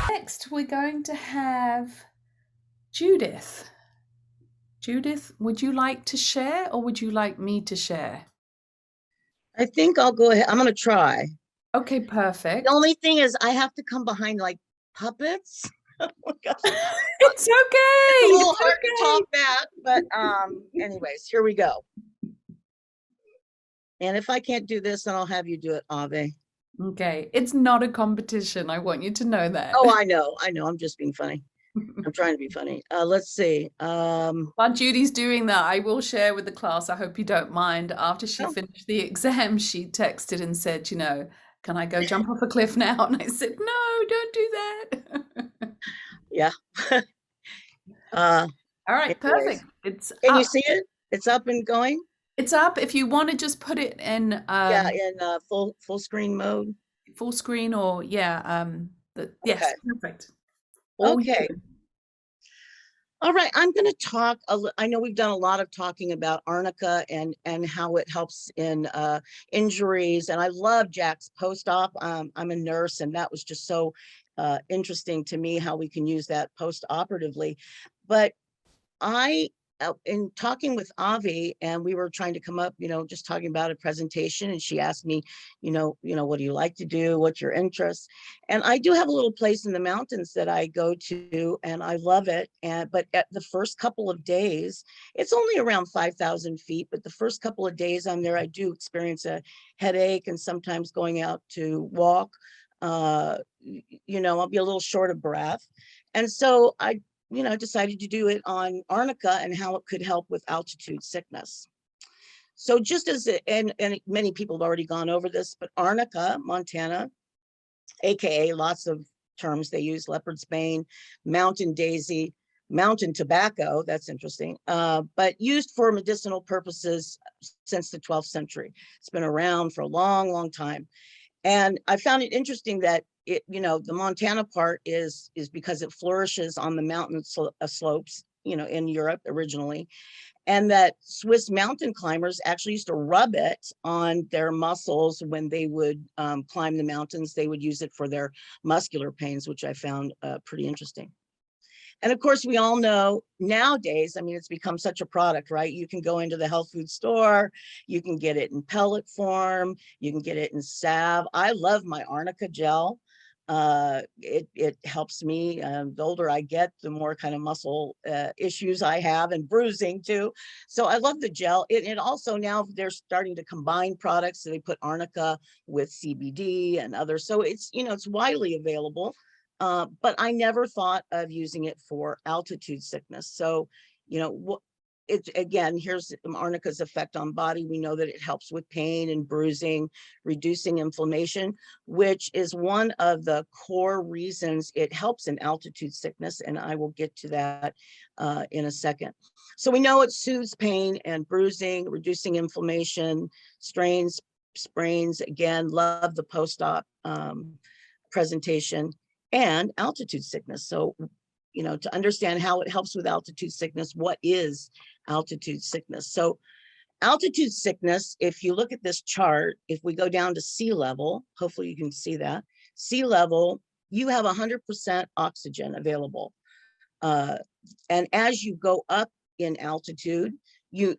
Next, we're going to have Judith. Judith, would you like to share or would you like me to share? I think I'll go ahead. I'm going to try. Okay, perfect. The only thing is I have to come behind like puppets. Oh my gosh. It's okay. It's a little hard to top that, but anyways, here we go. And if I can't do this, then I'll have you do it, Ave. Okay, it's not a competition. I want you to know that. Oh, I know. I'm just being funny. I'm trying to be funny. Let's see. While Judy's doing that, I will share with the class. I hope you don't mind. After she finished the exam, she texted and said, can I go jump off a cliff now? And I said, no, don't do that. Yeah. All right, anyways. perfect. It's Can up. you see it? It's up and going? It's up. If you want to just put it in in full screen mode. Full screen or yes, perfect. Okay. All right, I'm going to talk. I know we've done a lot of talking about arnica and how it helps in injuries. And I love Jack's post-op. I'm a nurse, and that was just so interesting to me how we can use that post-operatively. But in talking with Avi, and we were trying to come up, just talking about a presentation, and she asked me, what do you like to do? What's your interest? And I do have a little place in the mountains that I go to, and I love it. But at the first couple of days, it's only around 5,000 feet, but the first couple of days I'm there, I do experience a headache, and sometimes going out to walk, I'll be a little short of breath. And so I decided to do it on arnica and how it could help with altitude sickness. So just as, and many people have already gone over this, but Arcina Montana, AKA lots of terms they use, leopard's bane, mountain daisy, mountain tobacco, that's interesting, but used for medicinal purposes since the 12th century. It's been around for a long, long time. And I found it interesting that the Montana part is because it flourishes on the mountain slopes, in Europe originally. And that Swiss mountain climbers actually used to rub it on their muscles when they would climb the mountains. They would use it for their muscular pains, which I found pretty interesting. And of course, we all know nowadays, it's become such a product, right? You can go into the health food store, you can get it in pellet form, you can get it in salve. I love my arnica gel. It helps me. The older I get, the more kind of muscle issues I have, and bruising too. So I love the gel. It also, now they're starting to combine products. So they put arnica with CBD and others. So it's widely available. But I never thought of using it for altitude sickness. So, again, here's arnica's effect on body. We know that it helps with pain and bruising, reducing inflammation, which is one of the core reasons it helps in altitude sickness. And I will get to that in a second. So we know it soothes pain and bruising, reducing inflammation, strains, sprains. Again, love the post-op presentation. And altitude sickness. So, to understand how it helps with altitude sickness, what is altitude sickness? So altitude sickness, if you look at this chart, if we go down to sea level, hopefully you can see that, sea level, you have 100% oxygen available. And as you go up in altitude,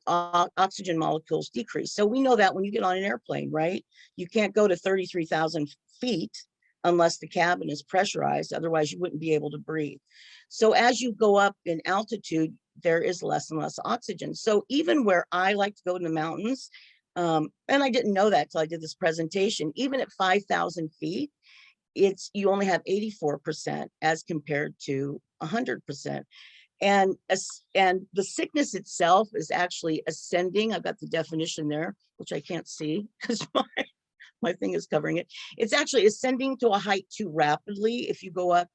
oxygen molecules decrease. So we know that when you get on an airplane, right? You can't go to 33,000 feet unless the cabin is pressurized, otherwise you wouldn't be able to breathe. So as you go up in altitude, there is less and less oxygen. So even where I like to go in the mountains, and I didn't know that till I did this presentation, even at 5,000 feet, you only have 84% as compared to 100%. And the sickness itself is actually ascending. I've got the definition there, which I can't see because my thing is covering it. It's actually ascending to a height too rapidly. If you go up,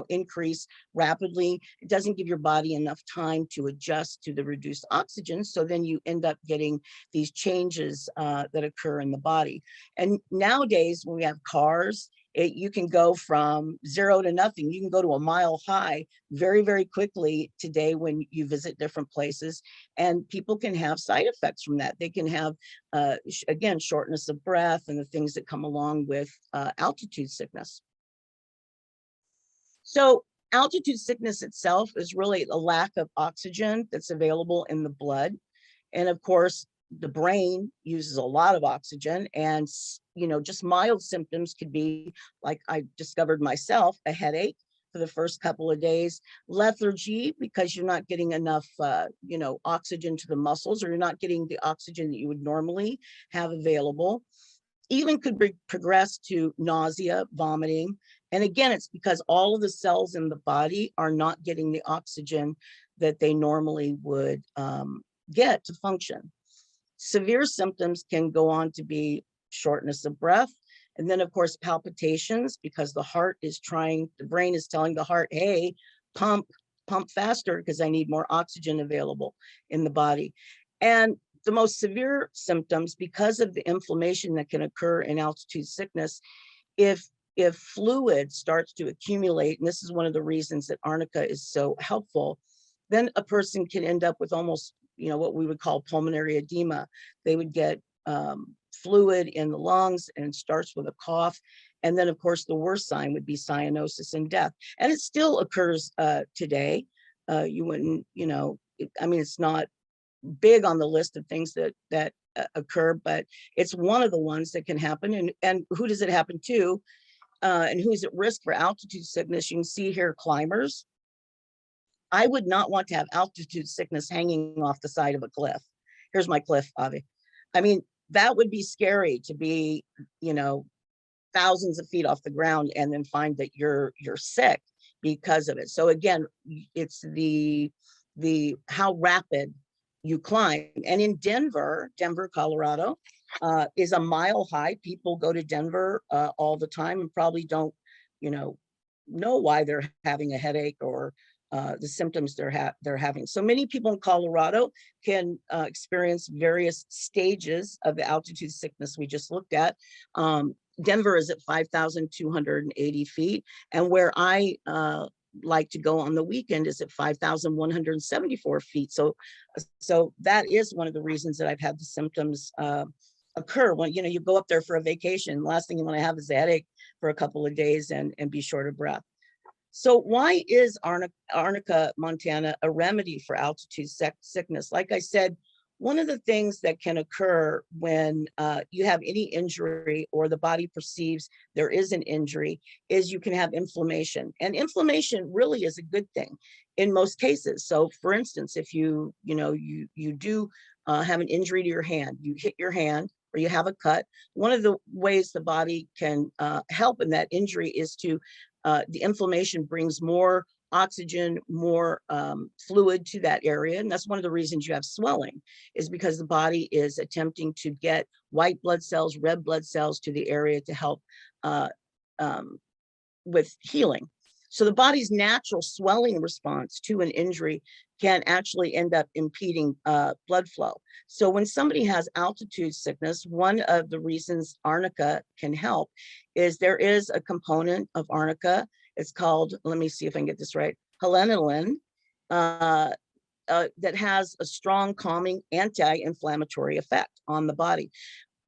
increase rapidly, it doesn't give your body enough time to adjust to the reduced oxygen. So then you end up getting these changes that occur in the body. And nowadays, when we have cars You can go from 0 to nothing. You can go to a mile high very, very quickly today when you visit different places, and people can have side effects from that. They can have, again, shortness of breath and the things that come along with altitude sickness. So altitude sickness itself is really a lack of oxygen that's available in the blood. And of course, the brain uses a lot of oxygen, and just mild symptoms could be, like I discovered myself, a headache for the first couple of days, lethargy because you're not getting enough oxygen to the muscles, or you're not getting the oxygen that you would normally have available. Even could progress to nausea, vomiting. And again, it's because all of the cells in the body are not getting the oxygen that they normally would get to function. Severe symptoms can go on to be shortness of breath. And then of course, palpitations, because the brain is telling the heart, hey, pump faster because I need more oxygen available in the body. And the most severe symptoms, because of the inflammation that can occur in altitude sickness, if fluid starts to accumulate, and this is one of the reasons that arnica is so helpful, then a person can end up with almost, what we would call pulmonary edema. They would get fluid in the lungs, and it starts with a cough. And then of course, the worst sign would be cyanosis and death. And it still occurs today. You wouldn't, it's not big on the list of things that occur, but it's one of the ones that can happen. And who does it happen to? And who's at risk for altitude sickness? You can see here, climbers. I would not want to have altitude sickness hanging off the side of a cliff. Here's my cliff, Avi. I mean, that would be scary to be, thousands of feet off the ground and then find that you're sick because of it. So again, it's the how rapid you climb. And in Denver, Colorado, is a mile high. People go to Denver all the time and probably don't, know why they're having a headache or the symptoms they're having. So many people in Colorado can experience various stages of the altitude sickness we just looked at. Denver is at 5,280 feet, and where I like to go on the weekend is at 5,174 feet. So that is one of the reasons that I've had the symptoms occur when you go up there for a vacation. The last thing you want to have is a headache for a couple of days and be short of breath. So why is Arcina Montana a remedy for altitude sickness? Like I said, one of the things that can occur when you have any injury or the body perceives there is an injury is you can have inflammation. And inflammation really is a good thing in most cases. So for instance, if you do have an injury to your hand, you hit your hand or you have a cut, one of the ways the body can help in that injury is to the inflammation brings more oxygen, more fluid to that area. And that's one of the reasons you have swelling, is because the body is attempting to get white blood cells, red blood cells to the area to help with healing. So the body's natural swelling response to an injury can actually end up impeding blood flow. So when somebody has altitude sickness, one of the reasons arnica can help is there is a component of arnica. It's called, let me see if I can get this right, Hahnemann, that has a strong calming anti-inflammatory effect on the body.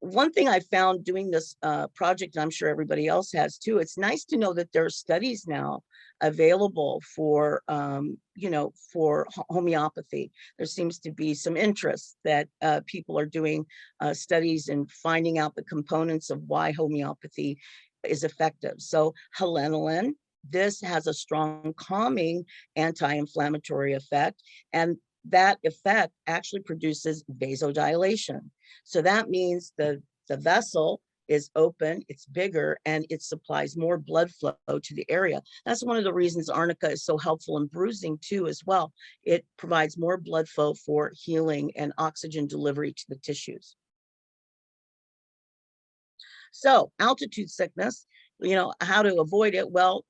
One thing I found doing this project, and I'm sure everybody else has too, it's nice to know that there are studies now available for, for homeopathy. There seems to be some interest that people are doing studies and finding out the components of why homeopathy is effective. So Hahnemann, this has a strong calming anti-inflammatory effect, and that effect actually produces vasodilation. So that means the vessel is open, it's bigger, and it supplies more blood flow to the area. That's one of the reasons arnica is so helpful in bruising too as well. It provides more blood flow for healing and oxygen delivery to the tissues. So altitude sickness, how to avoid it? Well,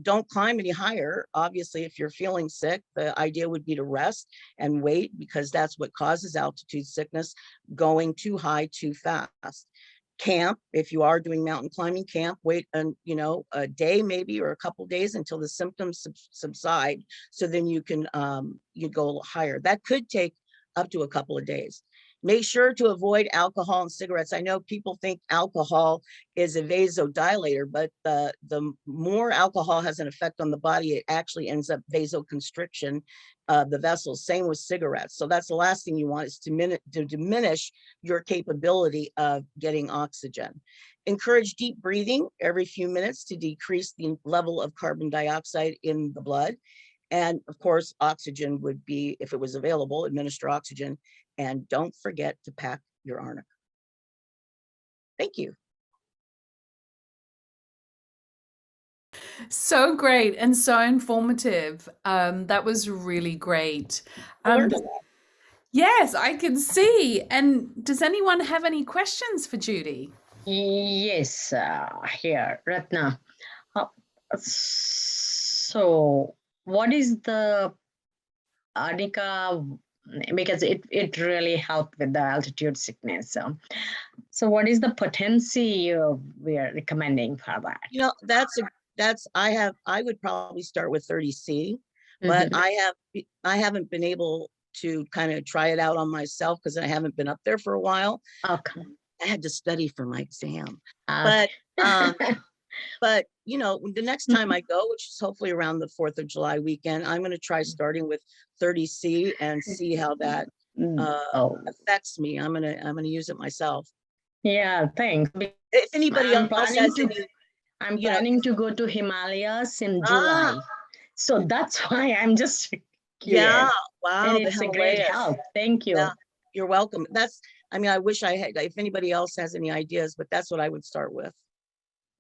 don't climb any higher. Obviously, if you're feeling sick, the idea would be to rest and wait, because that's what causes altitude sickness, going too high too fast. camp. If you are doing mountain climbing camp, wait a day maybe or a couple days until the symptoms subside. So then you can you go a little higher. That could take up to a couple of days. Make sure to avoid alcohol and cigarettes. I know people think alcohol is a vasodilator, but the more alcohol has an effect on the body, it actually ends up vasoconstriction of the vessels. Same with cigarettes. So that's the last thing you want, is to diminish your capability of getting oxygen. Encourage deep breathing every few minutes to decrease the level of carbon dioxide in the blood. And of course, oxygen would be, if it was available, administer oxygen. And don't forget to pack your arnica. Thank you. So great and so informative. That was really great. Yes, I can see. And does anyone have any questions for Judy? Yes, here, Ratna. So what is the arnica, because it really helped with the altitude sickness. So what is the potency we are recommending for that? You know, I would probably start with 30C, but I haven't been able to kind of try it out on myself because I haven't been up there for a while. Okay. I had to study for my exam. Okay. But you know, the next time I go, which is hopefully around the 4th of July weekend, I'm going to try starting with 30C and see how that affects me. I'm gonna use it myself. Yeah, thanks. If anybody else has any, I'm planning to go to Himalayas in July, so that's why I'm just curious. Yeah, wow, and it's a great help. Thank you. Yeah, you're welcome. I mean, I wish I had, if anybody else has any ideas, but that's what I would start with.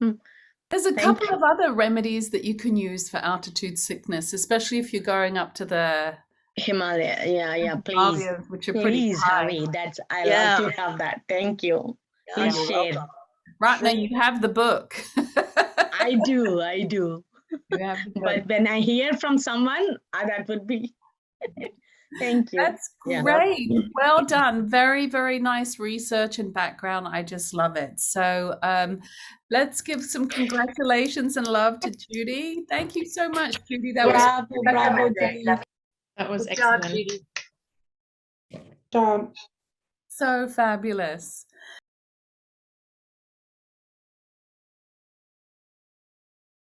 There's a couple of other remedies that you can use for altitude sickness, especially if you're going up to the Himalaya. Yeah, please. Himalayas, which are pretty high. I love to have that. Thank you. Please share. Ratna, you have the book. I do. You have the book. But when I hear from someone, that would be. Thank you. That's great. Well done. Very, very nice research and background. I just love it. So let's give some congratulations and love to Judy. Thank you so much, Judy. That was excellent. So fabulous.